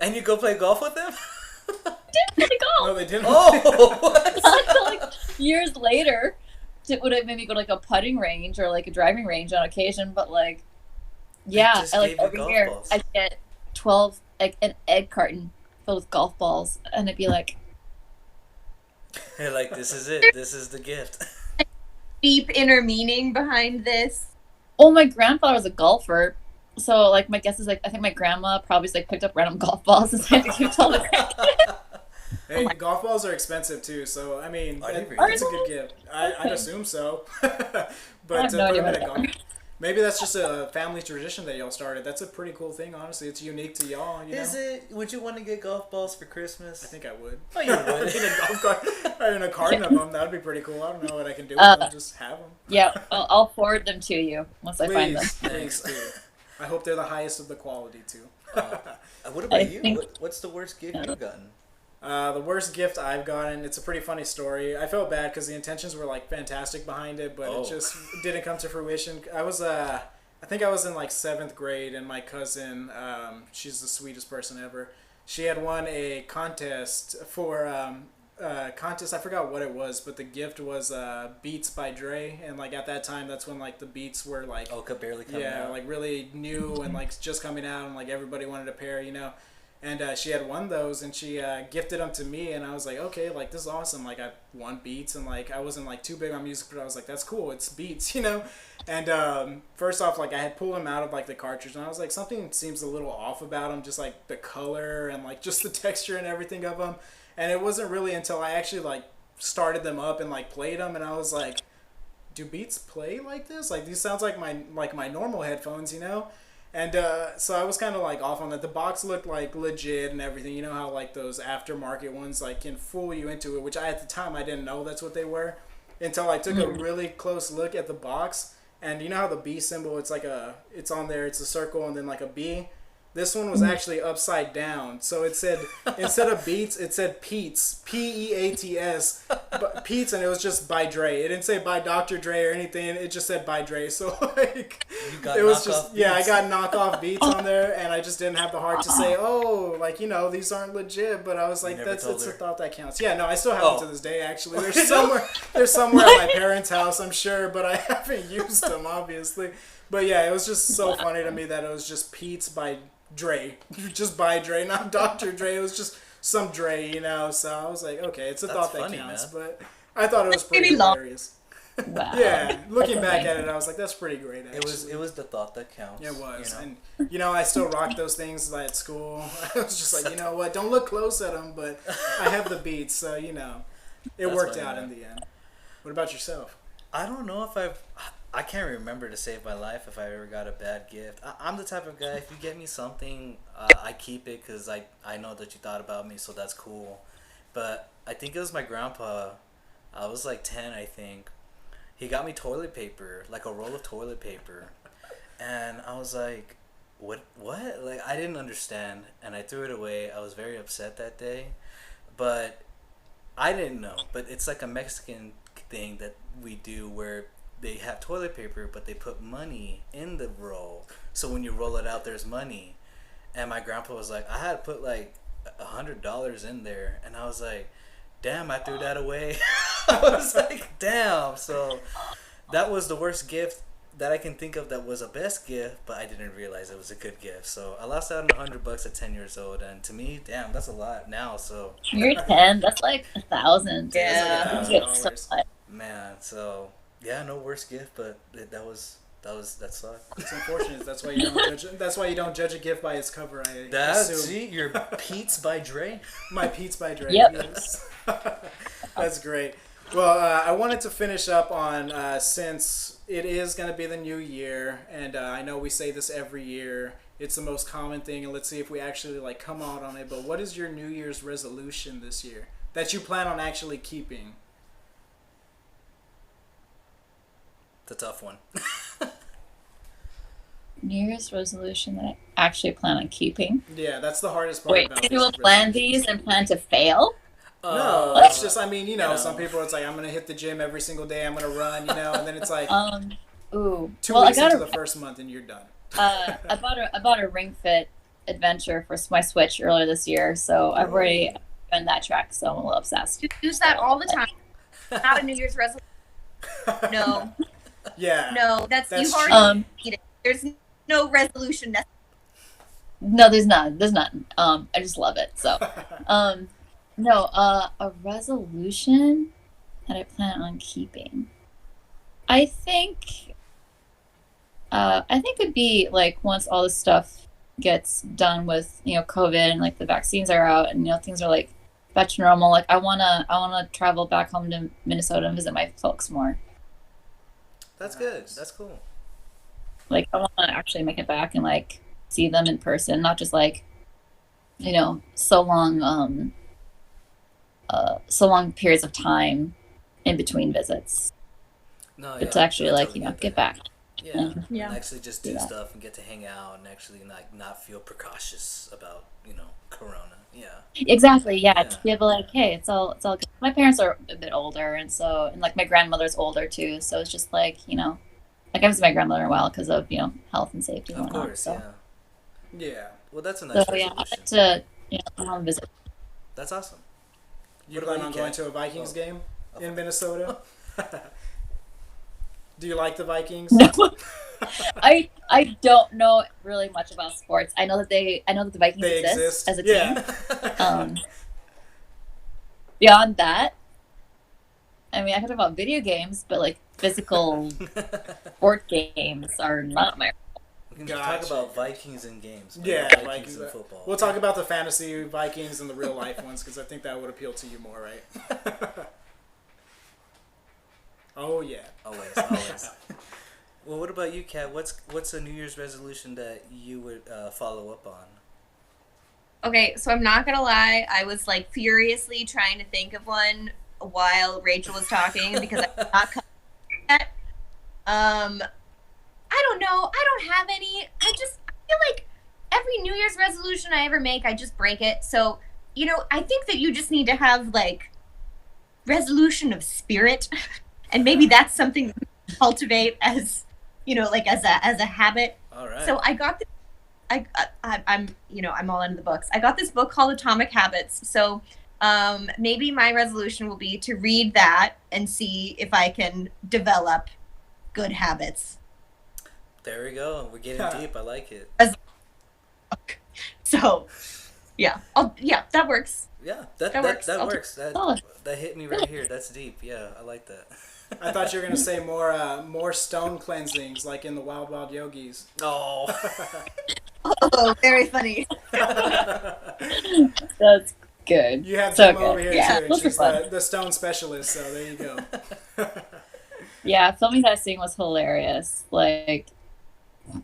And you go play golf with them? Didn't play golf. No, they didn't. Oh, what? Until like years later, it would have made me go to like a putting range or like a driving range on occasion. But like, yeah, just I, like gave you every golf year balls. I get 12 like an egg carton filled with golf balls, and it'd be like, You're like, this is it. This is the gift. Deep inner meaning behind this. oh, my grandfather was a golfer. So, like, my guess is, like, I think my grandma probably just, like, picked up random golf balls and had to give to all the grandkids. Hey, golf balls are expensive too, so I mean, Are they that's a really? good gift. I'd assume so. I But have to no put idea them in what a they golf, are. maybe that's just a family tradition that y'all started. That's a pretty cool thing, honestly. It's unique to y'all. You know? Is it? Would you want to get golf balls for Christmas? I think I would. Oh, you would. I mean, a golf cart or in a carton of them. That would be pretty cool. I don't know what I can do with them. Just have them. Yeah, I'll forward them to you once I find them. Please do. I hope they're the highest of the quality too. What about I you? think- What's the worst gift you've gotten? The worst gift I've gotten, it's a pretty funny story. I felt bad because the intentions were like fantastic behind it, but it just didn't come to fruition. I think I was in like 7th grade, and my cousin, she's the sweetest person ever. She had won a contest for I forgot what it was, but the gift was Beats by Dre, and like at that time, that's when like the Beats were like Barely coming out. like really new and like just coming out, and like everybody wanted a pair, you know. And she had won those, and she gifted them to me, and I was like, okay, like this is awesome. Like I won Beats, and like I wasn't like too big on music, but I was like, that's cool, it's Beats, you know. And first off, like I had pulled them out of like the cartridge, and I was like, something seems a little off about them, just like the color and like just the texture and everything of them. And it wasn't really until I actually like started them up and like played them, and I was like, do Beats play like this? Like these sounds like my normal headphones, you know. And so I was kind of like off on that. The box looked like legit and everything. You know how like those aftermarket ones like can fool you into it, which at the time I didn't know that's what they were until I took a really close look at the box. And you know how the B symbol, it's on there, it's a circle and then like a B. This one was actually upside down. So it said, instead of Beats, it said Peets. Peats. Peets, and it was just by Dre. It didn't say by Dr. Dre or anything. It just said by Dre. So, like, got it was knockoff just, Beats. I got knockoff Beats on there, and I just didn't have the heart to say, oh, like, you know, these aren't legit. But I was like, never that's told a her. thought that counts. Yeah, no, I still have Oh. it to this day, actually. There's somewhere at my parents' house, I'm sure, but I haven't used them, obviously. But yeah, it was just so funny to me that it was just Pete's by Dre. Just by Dre, not Dr. Dre. It was just some Dre, you know. So I was like, okay, it's a That's thought that funny, counts. man. But I thought it was pretty Maybe long. hilarious. Wow. Yeah, looking back at it, I was like, that's pretty great, actually. It was the thought that counts. It was. You know? And, you know, I still rock those things at school. I was just like, you know what, don't look close at them, but I have the beats, so, you know, it That's worked funny, out man. in the end. What about yourself? I don't know if I can't remember to save my life if I ever got a bad gift. I'm the type of guy, if you get me something, I keep it because I know that you thought about me, so that's cool. But I think it was my grandpa. I was like 10, I think. He got me toilet paper, like a roll of toilet paper. And I was like, what? Like, I didn't understand, and I threw it away. I was very upset that day. But I didn't know. But it's like a Mexican thing that we do where they have toilet paper, but they put money in the roll. So when you roll it out, there's money. And my grandpa was like, I had to put like $100 in there. And I was like, damn, I threw that away. I was like, damn. So that was the worst gift that I can think of that was a best gift, but I didn't realize it was a good gift. So I lost out on $100 at 10 years old. And to me, damn, that's a lot now. So You're 10. That's like 1,000. Yeah. You get so much. man, so yeah, no worst gift, but that sucked. It's unfortunate. That's why you don't judge. That's why you don't judge a gift by its cover. I That's assume. see your Pete's by Dre. My Pete's by Dre. Yep. Yes. That's great. Well, I wanted to finish up on since it is going to be the new year, and I know we say this every year. It's the most common thing, and let's see if we actually like come out on it. But what is your New Year's resolution this year that you plan on actually keeping? It's a tough one. New Year's resolution that I actually plan on keeping. Yeah, that's the hardest part. Wait, about people this plan resolution. these and plan to fail? No, it's just, I mean, you know, some people, it's like, I'm going to hit the gym every single day, I'm going to run, you know, and then it's like Ooh. 2 Well, weeks I got into the first month and you're done. I bought a Ring Fit adventure for my Switch earlier this year, so I've already been that track, so I'm a little obsessed. You use that all the time. Not a New Year's resolution. No, Yeah. no, that's That's you've already true. made it. There's no resolution necessary. No, there's none. There's none. I just love it. So, no, a resolution that I plan on keeping. I think, it'd be like once all this stuff gets done with, COVID and like the vaccines are out and, things are like back to normal. Like I wanna travel back home to Minnesota and visit my folks more. That's good. That's cool. Like I want to actually make it back and like see them in person, not just like, so long, so long periods of time in between visits, No, but yeah, to actually I like, totally get get that. back. Yeah, Yeah. and actually just Do do that. stuff and get to hang out and actually like not feel precautious about Corona. Yeah, Exactly. Yeah. yeah, To be able to like, hey, it's all good. My parents are a bit older, and like my grandmother's older too. So it's just like, like I haven't seen my grandmother in a while because of, health and safety and of whatnot. course, So, yeah. Yeah. Well, that's a so nice yeah, I resolution. like to, come home and visit. That's awesome. You What plan about on you, going Kat? to a Vikings Oh. game Oh. in Minnesota? Do you like the Vikings? No, I don't know really much about sports. I know that the Vikings They exist exist. as a Yeah. team. Beyond that, I mean, I can talk about video games, but like physical sport games are not my. We can Gotcha. talk about Vikings and games. but Yeah, not Vikings Vikings. and football. We'll talk about the fantasy Vikings and the real life ones because I think that would appeal to you more, right? Oh yeah. Always, always. Well, what about you, Kat? What's a New Year's resolution that you would follow up on? Okay, so I'm not gonna lie, I was like furiously trying to think of one while Rachel was talking because I'm not coming yet. I don't know. I don't have any. I feel like every New Year's resolution I ever make, I just break it. So, I think that you just need to have like resolution of spirit, and maybe that's something to cultivate as, like as a habit. All right. So I got this. I'm all into the books. I got this book called Atomic Habits. So maybe my resolution will be to read that and see if I can develop good habits. There we go. We're getting deep. I like it. So, yeah. That works. Yeah, that works. works. Oh. That hit me right here. That's deep. Yeah, I like that. I thought you were gonna say more stone cleansings like in the Wild Wild Yogis. Oh. Oh, very funny. That's good. You have So Jim over good. here Yeah, too. those are She's fun. the stone specialist, so there you go. Yeah, filming that scene was hilarious. Like, I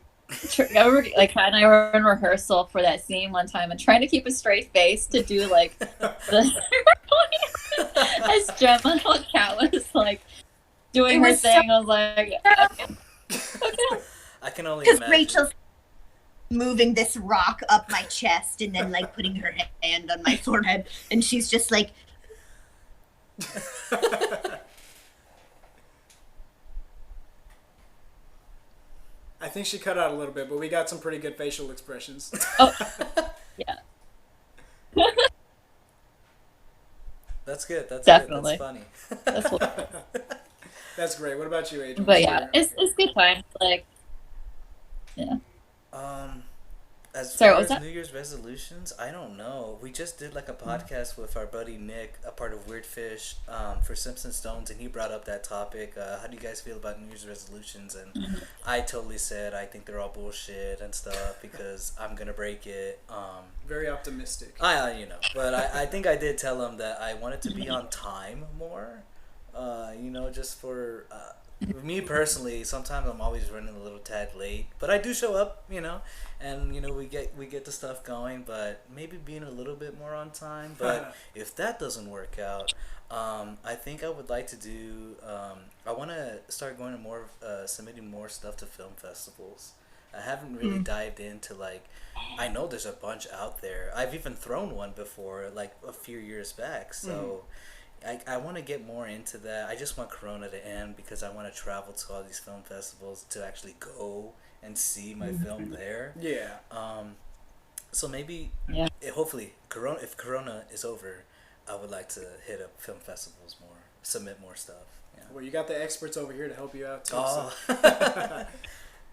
remember, like, Kat and I were in rehearsal for that scene one time and trying to keep a straight face to do like the as Gemma and Kat was like doing It her was thing. I was like, okay. I can only Because imagine. Rachel's moving this rock up my chest and then like putting her hand on my forehead, and she's just like, I think she cut out a little bit, but we got some pretty good facial expressions. Oh, yeah. That's good. That's Definitely. good. That's funny. That's what, That's great. What about you, Adrian? but yeah, it's good time. Like, yeah. As Sorry, far what as was that? New Year's resolutions, I don't know. We just did like a podcast with our buddy Nick, a part of Weird Fish, for Simpson Stones, and he brought up that topic. How do you guys feel about New Year's resolutions? And I totally said I think they're all bullshit and stuff because I'm gonna break it. Very optimistic. But I think I did tell him that I wanted to be on time more. Just for me personally, sometimes I'm always running a little tad late, but I do show up, and we get the stuff going, but maybe being a little bit more on time. But if that doesn't work out, I think I would like to do. I want to start going to more, submitting more stuff to film festivals. I haven't really dived into like. I know there's a bunch out there. I've even thrown one before, like a few years back. So. I want to get more into that. I just want Corona to end because I want to travel to all these film festivals to actually go and see my film there. Yeah. So maybe, hopefully, if Corona is over, I would like to hit up film festivals more, submit more stuff. Yeah. Well, you got the experts over here to help you out too. Oh. So.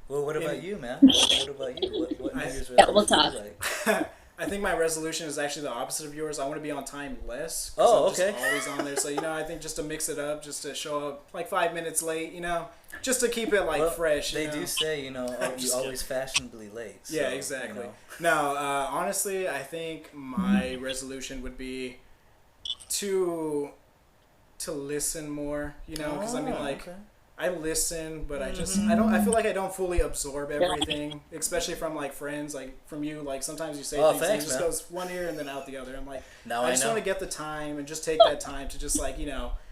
Well, what about you, man? What about you? What New Year's Yeah, we'll resolution talk. do you like? I think my resolution is actually the opposite of yours. I want to be on time less. Oh, I'm okay. just always on there. So, I think just to mix it up, just to show up like 5 minutes late, just to keep it like Well, fresh. They do say, you Just always fashionably late. So, Yeah, exactly. No, honestly, I think my resolution would be to listen more, because okay. I listen, but I feel like I don't fully absorb everything, especially from like friends, like from you. Like sometimes you say things and it just goes one ear and then out the other. I'm like, I just want to get the time and just take that time to just like,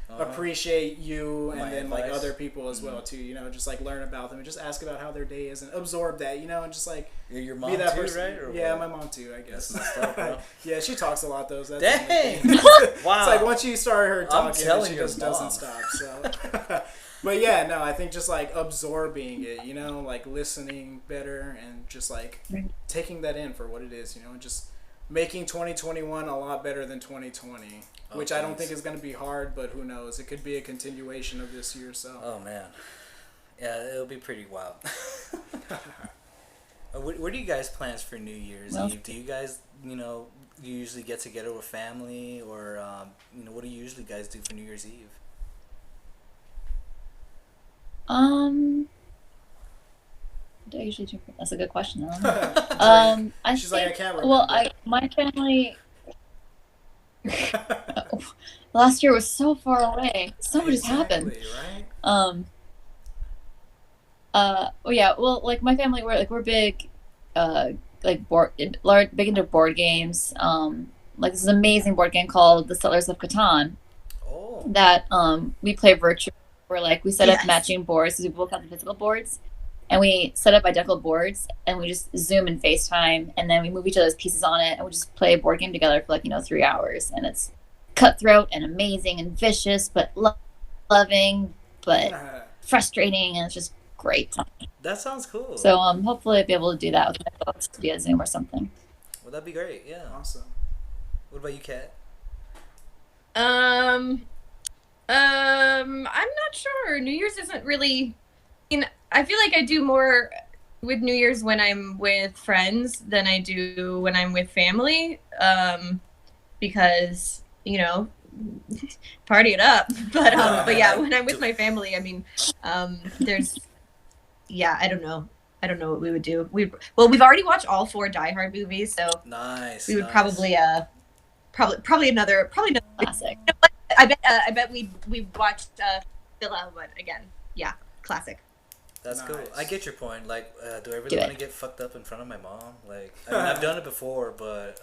appreciate you and then like other people as well too, just like learn about them and just ask about how their day is and absorb that, and just like your mom be that too, person. right? Or yeah, what? my mom too, I guess. That's messed up, bro. Yeah, she talks a lot though. So Dang! it's Wow. like once you start her talking, telling she your just mom. doesn't stop. So, but yeah, no, I think just like absorbing it, like listening better and just like taking that in for what it is, and just making 2021 a lot better than 2020, which I don't think is going to be hard, but who knows? It could be a continuation of this year. So. Oh man, yeah, it'll be pretty wild. What do you guys plans for New Year's Eve? Do you guys, you usually get together with family, or what do you usually guys do for New Year's Eve? What do I usually do? That's a good question. I don't know. She's like, I can't remember. Well, my family. Last year was so far away. So much has happened. Right? Well, yeah. Well, like my family, we're big, big into board games. Like this amazing board game called The Settlers of Catan. Oh. That we play virtually. Where like we set up Yes. matching boards, so we both have the physical boards, and we set up identical boards, and we just Zoom and FaceTime, and then we move each other's pieces on it, and we just play a board game together for 3 hours, and it's cutthroat and amazing and vicious, but loving, but frustrating, and it's just great. That sounds cool. So hopefully I'll be able to do that with my folks via Zoom or something. Well, that'd be great. Yeah. Awesome. What about you, Kat? I'm not sure. New Year's isn't really. I feel like I do more with New Year's when I'm with friends than I do when I'm with family. Because party it up. But yeah, when I'm with my family, I mean, there's. Yeah, I don't know. I don't know what we would do. We've already watched all 4 Die Hard movies, so Nice. we would probably another Classic. I bet we watched Villa, but again, yeah, classic. That's cool. Nice. I get your point. Like, do I really Do want it. to get fucked up in front of my mom? Like, I mean, I've done it before, but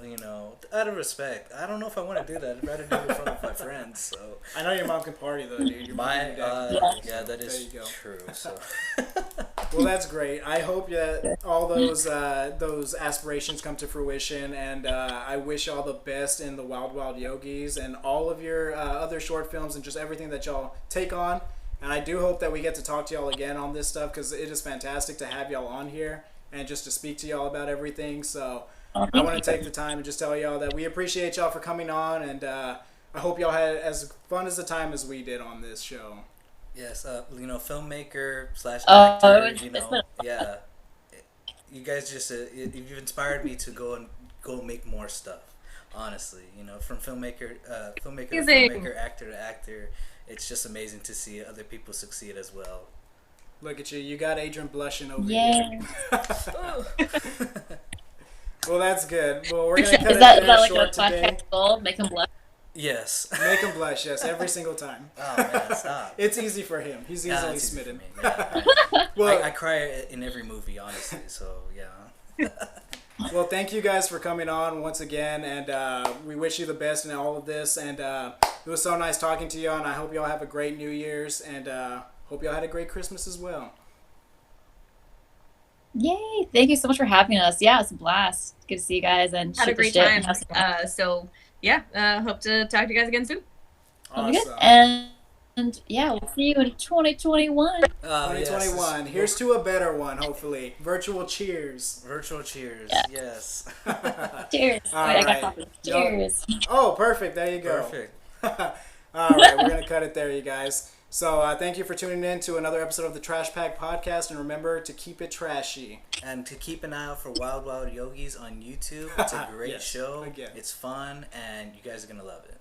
out of respect, I don't know if I want to do that. I'd rather do it in front of my friends. So I know your mom can party though, dude. Your mom and your dad can party, yeah, so that there is you go. true. So Well, that's great. I hope that all those aspirations come to fruition, and I wish y'all the best in the Wild Wild Yogis and all of your other short films and just everything that y'all take on. And I do hope that we get to talk to y'all again on this stuff because it is fantastic to have y'all on here and just to speak to y'all about everything. So I want to take the time and just tell y'all that we appreciate y'all for coming on, and I hope y'all had as fun as the time as we did on this show. yes, filmmaker / Oh, actor. it's been Yeah. You guys just you've inspired me to go make more stuff. Honestly, from filmmaker to Amazing. filmmaker, actor to actor, it's just amazing to see other people succeed as well. Look at you. You got Adrian blushing over Yeah. here. Well, that's good. Well, we're going to cut Is it that there like a short today. podcast goal? Make him blush. Yes. Make him blush, yes, every single time. Oh man, stop. It's easy for him. He's Yeah, easily it's easy for smitten. me. Yeah. Well, I cry in every movie, honestly. So yeah. well, thank you guys for coming on once again, and we wish you the best in all of this. And it was so nice talking to you, and I hope y'all have a great New Year's, and hope y'all had a great Christmas as well. Yay! Thank you so much for having us. Yeah, it's a blast. Good to see you guys and Had a shoot the great shit time. and have some fun. So yeah, hope to talk to you guys again soon. That'll be good. Awesome. And yeah, we'll see you in 2021. 2021. Yes. Here's to a better one, hopefully. Virtual cheers. Virtual cheers. Yeah. Yes. Cheers. All Wait, I got right. coffee. Cheers. Oh, perfect. There you go. Perfect. All right, we're going to cut it there, you guys. So thank you for tuning in to another episode of the Trashpack podcast, and remember to keep it trashy. And to keep an eye out for Wild Wild Yogis on YouTube. It's a great Yes, show. again. It's fun, and you guys are going to love it.